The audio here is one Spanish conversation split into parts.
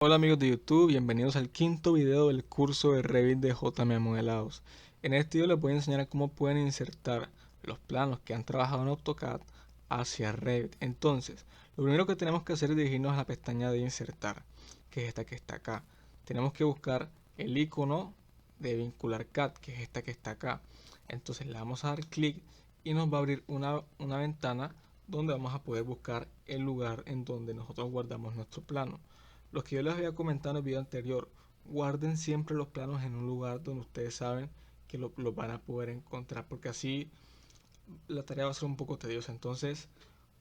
Hola amigos de YouTube, bienvenidos al quinto video del curso de Revit de JM Modelados. En este video les voy a enseñar a cómo pueden insertar los planos que han trabajado en AutoCAD hacia Revit. Entonces, lo primero que tenemos que hacer es dirigirnos a la pestaña de insertar, que es esta que está acá. Tenemos que buscar el icono de vincular CAD, que es esta que está acá. Entonces le vamos a dar clic y nos va a abrir una ventana donde vamos a poder buscar el lugar en donde nosotros guardamos nuestro plano. Lo que yo les había comentado en el video anterior, guarden siempre los planos en un lugar donde ustedes saben que lo van a poder encontrar, porque así la tarea va a ser un poco tediosa. Entonces,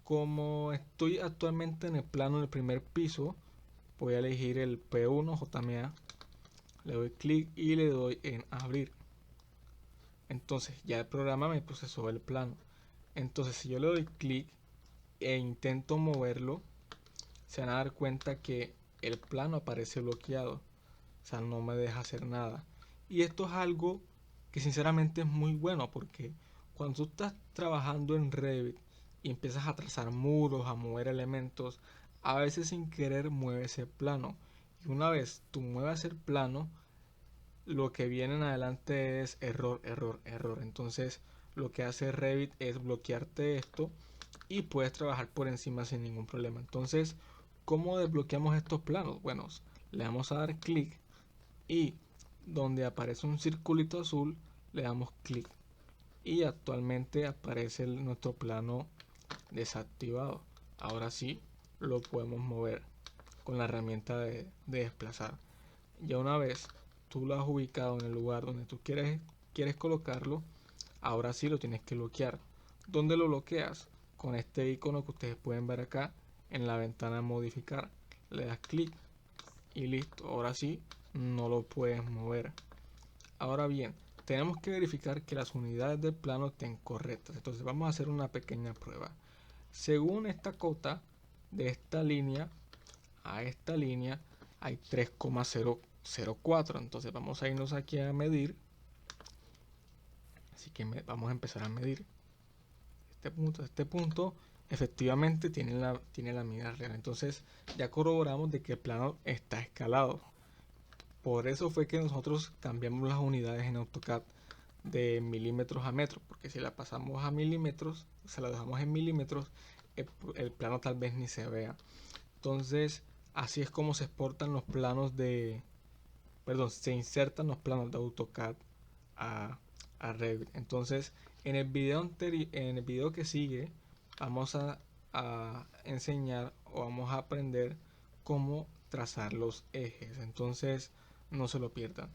como estoy actualmente en el plano del primer piso, voy a elegir el P1 JMA, le doy clic y le doy en abrir. Entonces ya el programa me procesó el plano. Entonces si yo le doy clic e intento moverlo, se van a dar cuenta que el plano aparece bloqueado, o sea, no me deja hacer nada. Y esto es algo que sinceramente es muy bueno, porque cuando tú estás trabajando en Revit y empiezas a trazar muros, a mover elementos, a veces sin querer mueves el plano. Y una vez tú muevas el plano, lo que viene en adelante es error, error, error. Entonces lo que hace Revit es bloquearte esto y puedes trabajar por encima sin ningún problema. Entonces, ¿cómo desbloqueamos estos planos? Bueno, le vamos a dar clic y donde aparece un circulito azul le damos clic y actualmente aparece nuestro plano desactivado. Ahora sí lo podemos mover con la herramienta de desplazar. Ya una vez tú lo has ubicado en el lugar donde tú quieres colocarlo, ahora sí lo tienes que bloquear. ¿Dónde lo bloqueas? Con este icono que ustedes pueden ver acá en la ventana modificar. Le das clic y listo. Ahora sí no lo puedes mover. Ahora bien, tenemos que verificar que las unidades del plano estén correctas. Entonces vamos a hacer una pequeña prueba. Según esta cota, de esta línea a esta línea hay 3,004. Entonces vamos a irnos aquí a medir. Así que vamos a empezar a medir este punto. Efectivamente tiene la medida real. Entonces ya corroboramos de que el plano está escalado. Por eso fue que nosotros cambiamos las unidades en AutoCAD de milímetros a metros, porque si la pasamos a milímetros, se la dejamos en milímetros, el plano tal vez ni se vea. Entonces, así es como se exportan los planos perdón, se insertan los planos de AutoCAD a, a Revit. Entonces, en el video que sigue, vamos a enseñar o vamos a aprender cómo trazar los ejes. Entonces, no se lo pierdan.